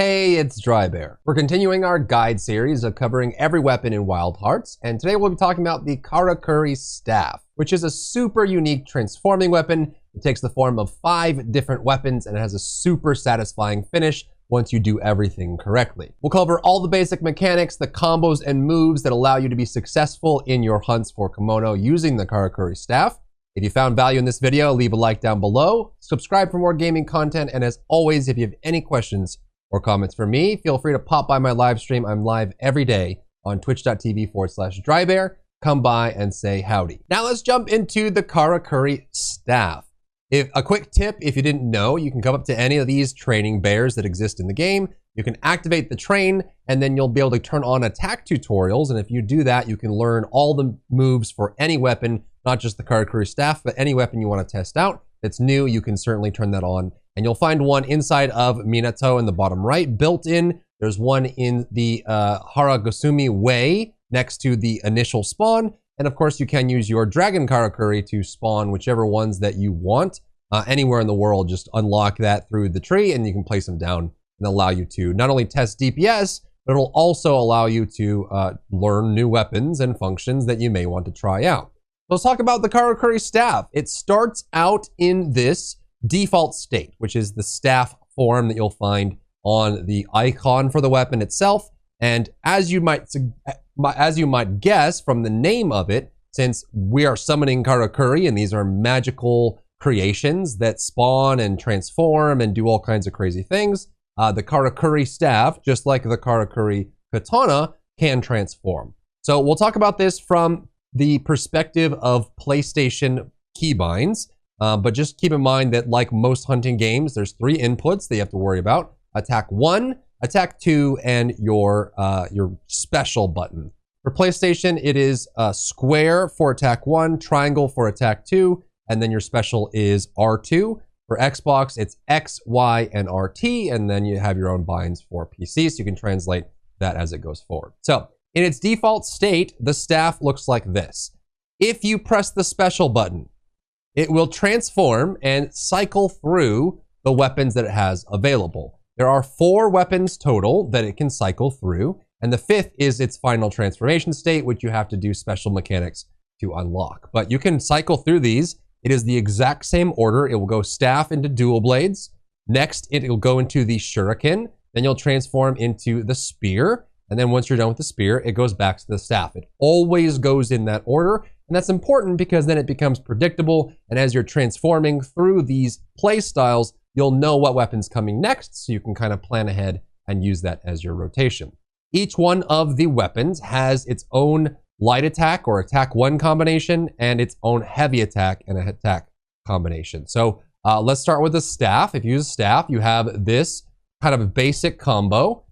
Hey, it's Drybear. We're continuing our guide series of covering every weapon in Wild Hearts, and today we'll be talking about the Karakuri Staff, which is a super unique transforming weapon. It takes the form of 5 different weapons, and it has a super satisfying finish once you do everything correctly. We'll cover all the basic mechanics, the combos and moves that allow you to be successful in your hunts for Kemono using the Karakuri Staff. If you found value in this video, leave a like down below, subscribe for more gaming content, and as always, if you have any questions or comments for me, feel free to pop by my live stream. I'm live every day on twitch.tv/Drybear. Come by and say howdy. Now let's jump into the Karakuri Staff. A quick tip, if you didn't know, you can come up to any of these training bears that exist in the game. You can activate the train, and then you'll be able to turn on attack tutorials. And if you do that, you can learn all the moves for any weapon, not just the Karakuri Staff, but any weapon you want to test out that's new. You can certainly turn that on. And you'll find one inside of Minato in the bottom right, built in. There's one in the Haragusumi Way next to the initial spawn. And of course, you can use your Dragon Karakuri to spawn whichever ones that you want anywhere in the world. Just unlock that through the tree and you can place them down and allow you to not only test DPS, but it'll also allow you to learn new weapons and functions that you may want to try out. Let's talk about the Karakuri Staff. It starts out in this default state, which is the staff form that you'll find on the icon for the weapon itself. And as you might guess from the name of it, since we are summoning Karakuri and these are magical creations that spawn and transform and do all kinds of crazy things, the Karakuri Staff, just like the Karakuri Katana, can transform. So we'll talk about this from the perspective of PlayStation keybinds. But just keep in mind that like most hunting games, there's 3 inputs that you have to worry about. Attack 1, attack 2, and your special button. For PlayStation, it is square for attack 1, triangle for attack 2, and then your special is R2. For Xbox, it's X, Y, and RT, and then you have your own binds for PC, so you can translate that as it goes forward. So in its default state, the staff looks like this. If you press the special button, it will transform and cycle through the weapons that it has available. There are 4 weapons total that it can cycle through, and the 5th is its final transformation state, which you have to do special mechanics to unlock. But you can cycle through these. It is the exact same order. It will go staff into dual blades. Next, it will go into the shuriken. Then you'll transform into the spear. And then once you're done with the spear, it goes back to the staff. It always goes in that order. And that's important because then it becomes predictable. And as you're transforming through these play styles, you'll know what weapon's coming next. So you can kind of plan ahead and use that as your rotation. Each one of the weapons has its own light attack or attack 1 combination and its own heavy attack and attack combination. So let's start with the staff. If you use a staff, you have this kind of basic combo.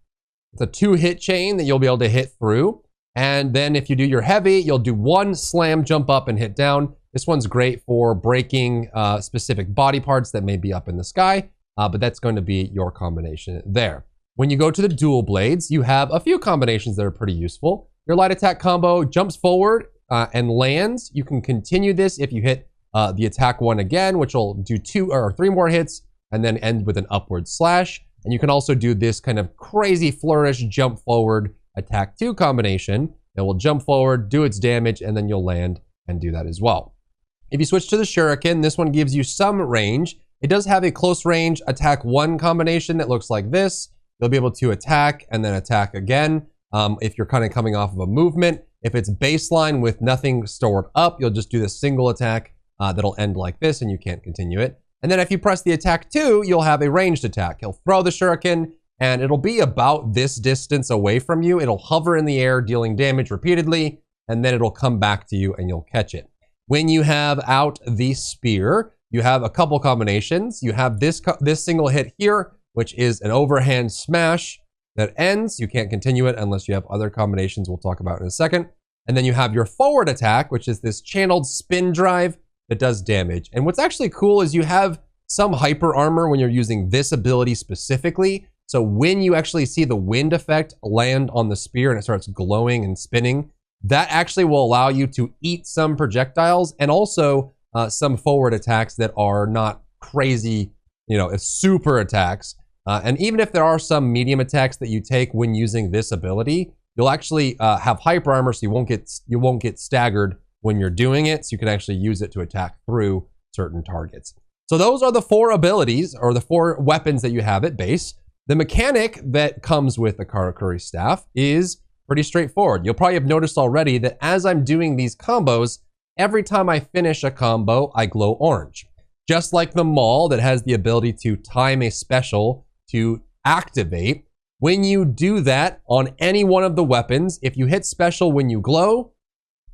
It's a 2-hit chain that you'll be able to hit through. And then if you do your heavy, you'll do 1 slam, jump up, and hit down. This one's great for breaking specific body parts that may be up in the sky, but that's going to be your combination there. When you go to the dual blades, you have a few combinations that are pretty useful. Your light attack combo jumps forward and lands. You can continue this if you hit the attack 1 again, which will do 2 or 3 more hits, and then end with an upward slash. And you can also do this kind of crazy flourish, jump forward, attack 2 combination that will jump forward, do its damage, and then you'll land and do that as well. If you switch to the shuriken, this one gives you some range. It does have a close range attack 1 combination that looks like this. You'll be able to attack and then attack again if you're kind of coming off of a movement. If it's baseline with nothing stored up, you'll just do the single attack that'll end like this and you can't continue it. And then if you press the attack 2, you'll have a ranged attack. He'll throw the shuriken and it'll be about this distance away from you. It'll hover in the air, dealing damage repeatedly, and then it'll come back to you and you'll catch it. When you have out the spear, you have a couple combinations. You have this single hit here, which is an overhand smash that ends. You can't continue it unless you have other combinations we'll talk about in a second. And then you have your forward attack, which is this channeled spin drive that does damage. And what's actually cool is you have some hyper armor when you're using this ability specifically. So when you actually see the wind effect land on the spear and it starts glowing and spinning, that actually will allow you to eat some projectiles and also some forward attacks that are not crazy, super attacks. And even if there are some medium attacks that you take when using this ability, you'll actually have hyper armor, so you won't get staggered when you're doing it. So you can actually use it to attack through certain targets. So those are the 4 abilities, or the 4 weapons that you have at base. The mechanic that comes with the Karakuri staff is pretty straightforward. You'll probably have noticed already that as I'm doing these combos, every time I finish a combo, I glow orange. Just like the Maul that has the ability to time a special to activate, when you do that on any one of the weapons, if you hit special when you glow,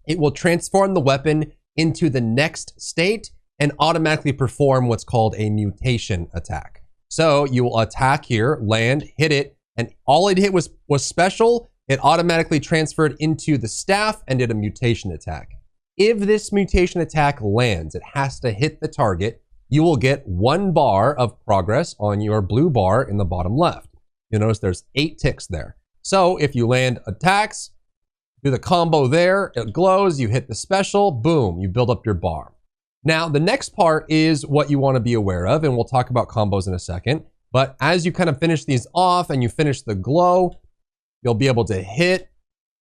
it will transform the weapon into the next state and automatically perform what's called a mutation attack. So you will attack here, land, hit it, and all it hit was special. It automatically transferred into the staff and did a mutation attack. If this mutation attack lands, it has to hit the target. You will get 1 bar of progress on your blue bar in the bottom left. You'll notice there's 8 ticks there. So if you land attacks, do the combo there, it glows, you hit the special, boom, you build up your bar. Now, the next part is what you want to be aware of, and we'll talk about combos in a second. But as you kind of finish these off and you finish the glow, you'll be able to hit,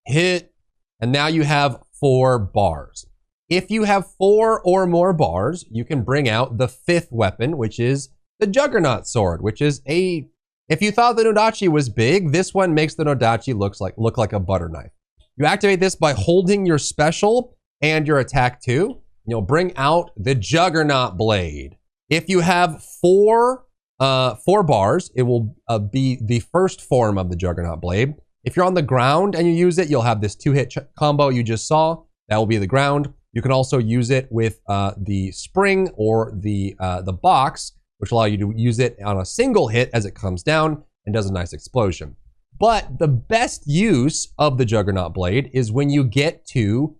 and now you have 4 bars. If you have 4 or more bars, you can bring out the 5th weapon, which is the Juggernaut Sword, which is if you thought the Nodachi was big, this one makes the Nodachi look like a butter knife. You activate this by holding your special and your attack too. You'll bring out the Juggernaut Blade. If you have 4 bars, it will be the first form of the Juggernaut Blade. If you're on the ground and you use it, you'll have this 2-hit combo you just saw. That will be the ground. You can also use it with the spring or the box, which will allow you to use it on a single hit as it comes down and does a nice explosion. But the best use of the Juggernaut Blade is when you get to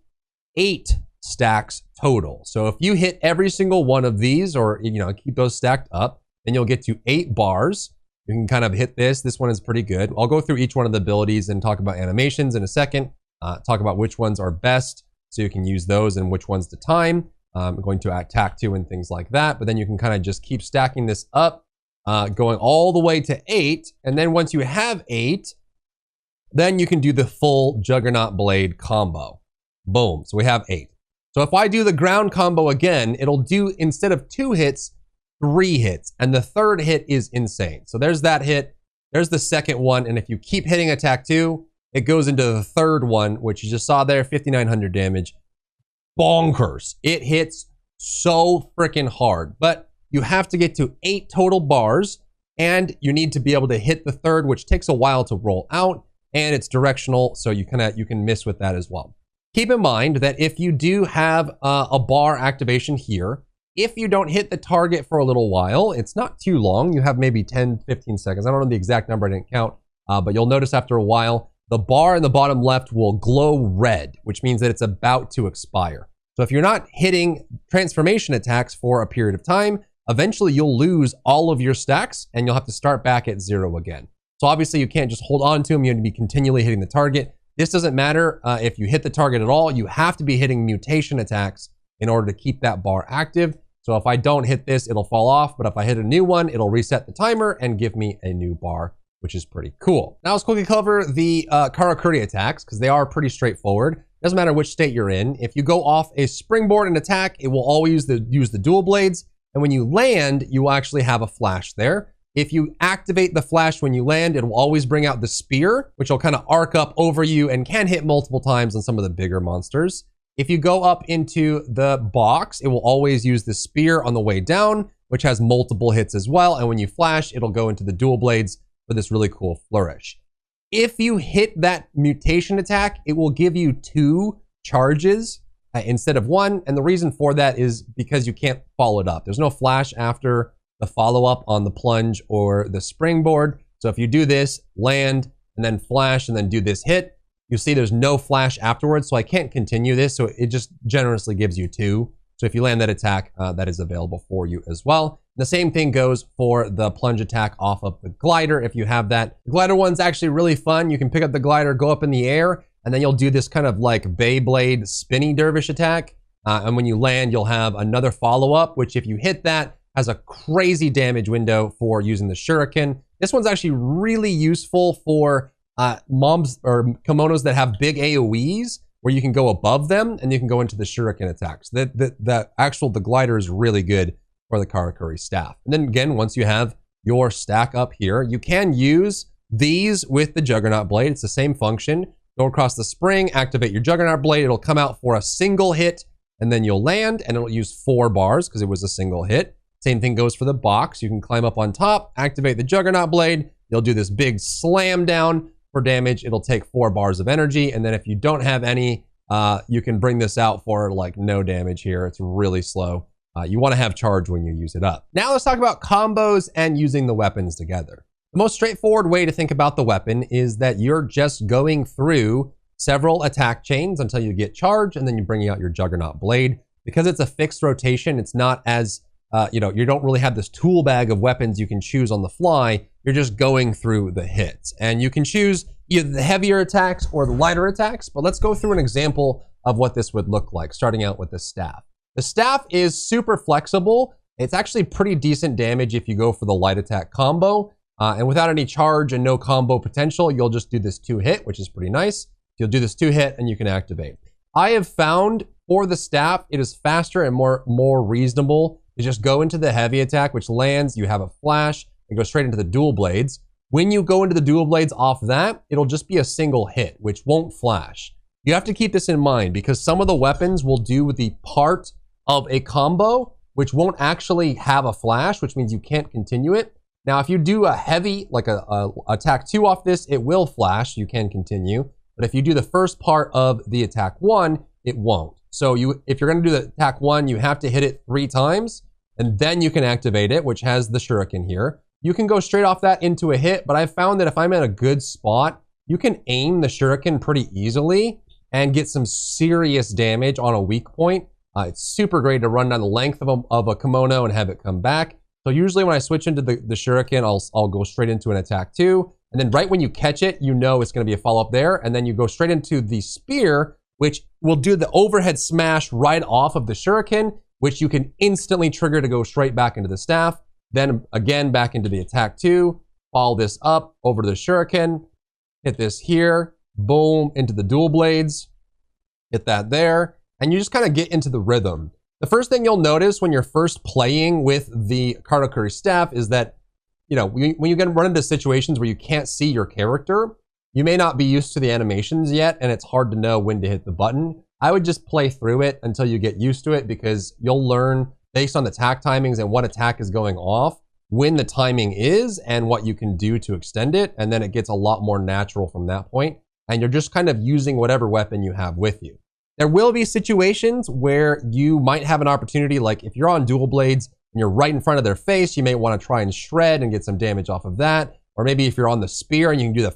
8 stacks total. So if you hit every single one of these, or keep those stacked up, then you'll get to 8 bars. You can kind of hit this. This one is pretty good. I'll go through each one of the abilities and talk about animations in a second. Talk about which ones are best, so you can use those and which ones to time. I'm going to attack to and things like that. But then you can kind of just keep stacking this up, going all the way to 8. And then once you have 8, then you can do the full Juggernaut Blade combo. Boom. So we have 8. So if I do the ground combo again, it'll do, instead of 2 hits, 3 hits. And the 3rd hit is insane. So there's that hit. There's the 2nd one. And if you keep hitting attack 2, it goes into the 3rd one, which you just saw there, 5,900 damage. Bonkers. It hits so freaking hard. But you have to get to 8 total bars, and you need to be able to hit the 3rd, which takes a while to roll out, and it's directional, so you can miss with that as well. Keep in mind that if you do have a bar activation here, if you don't hit the target for a little while, it's not too long. You have maybe 10, 15 seconds. I don't know the exact number, I didn't count, but you'll notice after a while, the bar in the bottom left will glow red, which means that it's about to expire. So if you're not hitting transformation attacks for a period of time, eventually you'll lose all of your stacks and you'll have to start back at 0 again. So obviously you can't just hold on to them. You have to be continually hitting the target. This doesn't matter if you hit the target at all. You have to be hitting mutation attacks in order to keep that bar active. So if I don't hit this, it'll fall off. But if I hit a new one, it'll reset the timer and give me a new bar, which is pretty cool. Now let's quickly cover the Karakuri attacks, because they are pretty straightforward. Doesn't matter which state you're in. If you go off a springboard and attack, it will always use the dual blades. And when you land, you will actually have a flash there. If you activate the flash when you land, it will always bring out the spear, which will kind of arc up over you and can hit multiple times on some of the bigger monsters. If you go up into the box, it will always use the spear on the way down, which has multiple hits as well. And when you flash, it'll go into the dual blades for this really cool flourish. If you hit that mutation attack, it will give you 2 charges instead of 1. And the reason for that is because you can't follow it up. There's no flash after the follow-up on the plunge or the springboard. So if you do this, land, and then flash, and then do this hit, you see there's no flash afterwards. So I can't continue this. So it just generously gives you 2. So if you land that attack, that is available for you as well. The same thing goes for the plunge attack off of the glider if you have that. The glider one's actually really fun. You can pick up the glider, go up in the air, and then you'll do this kind of like Beyblade spinny dervish attack. And when you land, you'll have another follow-up, which if you hit that, has a crazy damage window for using the shuriken. This one's actually really useful for mobs or kimonos that have big AoEs, where you can go above them and you can go into the shuriken attacks. The glider is really good for the Karakuri staff. And then again, once you have your stack up here, you can use these with the Juggernaut blade. It's the same function. Go across the spring, activate your Juggernaut blade. It'll come out for a single hit, and then you'll land, and it'll use 4 bars because it was a single hit. Same thing goes for the box. You can climb up on top, activate the Juggernaut blade. You'll do this big slam down for damage. It'll take 4 bars of energy, and then if you don't have any, you can bring this out for like no damage here. It's really slow. You want to have charge when you use it up. Now let's talk about combos and using the weapons together. The most straightforward way to think about the weapon is that you're just going through several attack chains until you get charge, and then you bring out your Juggernaut blade. Because it's a fixed rotation, it's not as, you don't really have this tool bag of weapons you can choose on the fly. You're just going through the hits. And you can choose either the heavier attacks or the lighter attacks, but let's go through an example of what this would look like, starting out with the staff. The staff is super flexible. It's actually pretty decent damage if you go for the light attack combo. And without any charge and no combo potential, you'll just do this 2-hit, which is pretty nice. You'll do this 2-hit and you can activate. I have found for the staff, it is faster and more reasonable to just go into the heavy attack, which lands, you have a flash, and go straight into the dual blades. When you go into the dual blades off that, it'll just be a single hit, which won't flash. You have to keep this in mind because some of the weapons will do the part of a combo, which won't actually have a flash, which means you can't continue it. Now, if you do a heavy, like a attack 2 off this, it will flash, you can continue. But if you do the first part of the attack 1, it won't. So if you're gonna do the attack 1, you have to hit it 3 times, and then you can activate it, which has the shuriken here. You can go straight off that into a hit, but I've found that if I'm at a good spot, you can aim the shuriken pretty easily and get some serious damage on a weak point. It's super great to run down the length of a kimono and have it come back. So usually when I switch into the shuriken, I'll go straight into an attack 2. And then right when you catch it, you know it's going to be a follow-up there. And then you go straight into the spear, which will do the overhead smash right off of the shuriken, which you can instantly trigger to go straight back into the staff. Then again, back into the attack 2. Follow this up over to the shuriken. Hit this here. Boom, into the dual blades. Hit that there. And you just kind of get into the rhythm. The first thing you'll notice when you're first playing with the Karakuri staff is that, when you run into situations where you can't see your character, you may not be used to the animations yet, and it's hard to know when to hit the button. I would just play through it until you get used to it, because you'll learn based on the attack timings and what attack is going off, when the timing is and what you can do to extend it, and then it gets a lot more natural from that point, and you're just kind of using whatever weapon you have with you. There will be situations where you might have an opportunity, like if you're on dual blades and you're right in front of their face, you may want to try and shred and get some damage off of that. Or maybe if you're on the spear and you can do the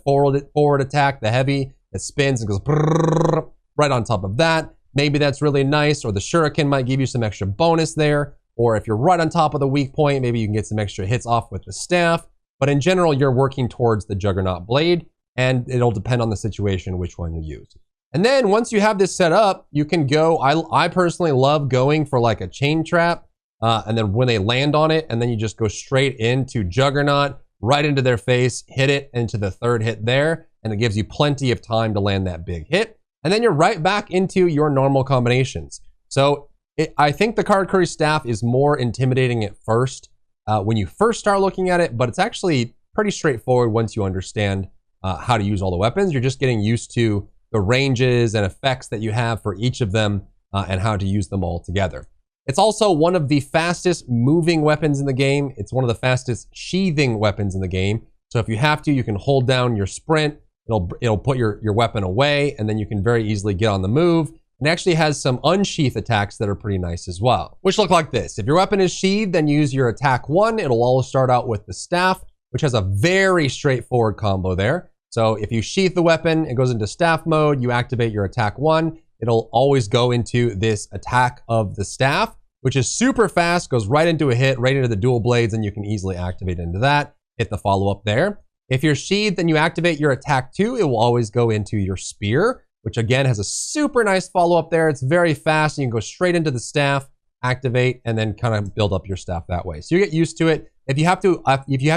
forward attack, the heavy, that spins and goes brrrr, right on top of that. Maybe that's really nice. Or the shuriken might give you some extra bonus there. Or if you're right on top of the weak point, maybe you can get some extra hits off with the staff. But in general, you're working towards the Juggernaut blade, and it'll depend on the situation which one you use. And then once you have this set up, you can go, I personally love going for like a chain trap, and then when they land on it, and then you just go straight into Juggernaut, right into their face, hit it into the 3rd hit there, and it gives you plenty of time to land that big hit. And then you're right back into your normal combinations. So I think the Karakuri staff is more intimidating at first when you first start looking at it, but it's actually pretty straightforward once you understand how to use all the weapons. You're just getting used to the ranges and effects that you have for each of them and how to use them all together. It's also one of the fastest moving weapons in the game. It's one of the fastest sheathing weapons in the game. So if you have to, you can hold down your sprint. It'll put your weapon away, and then you can very easily get on the move. It actually has some unsheath attacks that are pretty nice as well, which look like this. If your weapon is sheathed, then use your attack 1. It'll always start out with the staff, which has a very straightforward combo there. So if you sheath the weapon, it goes into staff mode, you activate your attack 1, it'll always go into this attack of the staff, which is super fast, goes right into a hit, right into the dual blades, and you can easily activate into that, hit the follow-up there. If you're sheathed and you activate your attack 2, it will always go into your spear, which again has a super nice follow-up there. It's very fast, and you can go straight into the staff, activate, and then kind of build up your staff that way. So you get used to it. If you have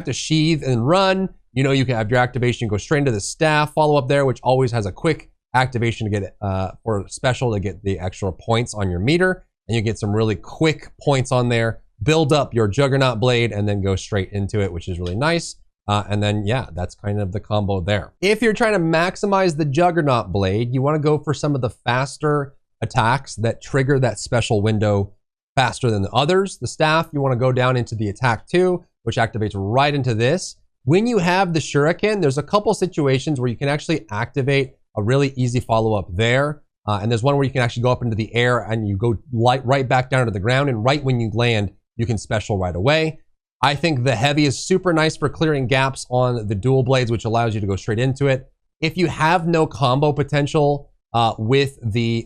to sheathe and run, you know, you can have your activation go straight into the staff follow up there, which always has a quick activation to get for special to get the extra points on your meter, and you get some really quick points on there. Build up your Juggernaut blade and then go straight into it, which is really nice. And then, yeah, that's kind of the combo there. If you're trying to maximize the Juggernaut blade, you want to go for some of the faster attacks that trigger that special window faster than the others. The staff, you want to go down into the attack 2, which activates right into this. When you have the shuriken, there's a couple situations where you can actually activate a really easy follow-up there. And there's one where you can actually go up into the air and you go right back down to the ground. And right when you land, you can special right away. I think the heavy is super nice for clearing gaps on the dual blades, which allows you to go straight into it. If you have no combo potential with the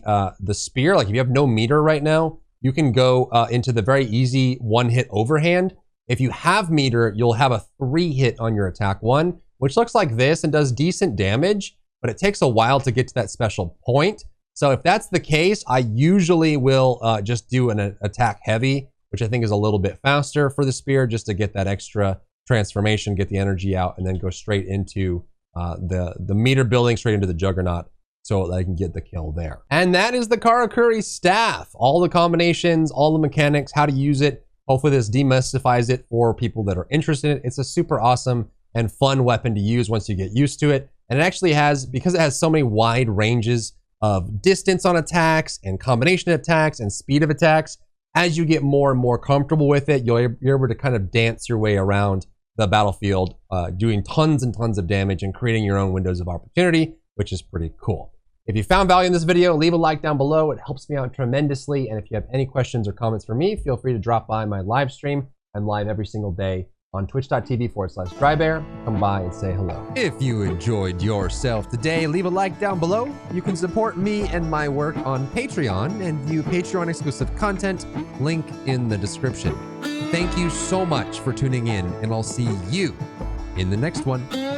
spear, like if you have no meter right now, you can go into the very easy one-hit overhand. If you have meter, you'll have a 3-hit on your attack 1, which looks like this and does decent damage, but it takes a while to get to that special point. So if that's the case, I usually will just do an attack heavy, which I think is a little bit faster for the spear, just to get that extra transformation, get the energy out, and then go straight into the meter building, straight into the Juggernaut, so that I can get the kill there. And that is the Karakuri staff. All the combinations, all the mechanics, how to use it. Hopefully this demystifies it for people that are interested in it. It's a super awesome and fun weapon to use once you get used to it. And it actually has, because it has so many wide ranges of distance on attacks and combination attacks and speed of attacks, as you get more and more comfortable with it, you're able to kind of dance your way around the battlefield, doing tons and tons of damage and creating your own windows of opportunity, which is pretty cool. If you found value in this video, leave a like down below. It helps me out tremendously. And if you have any questions or comments for me, feel free to drop by my live stream. I'm live every single day on twitch.tv/Drybear. Come by and say hello. If you enjoyed yourself today, leave a like down below. You can support me and my work on Patreon and view Patreon exclusive content, link in the description. Thank you so much for tuning in, and I'll see you in the next one.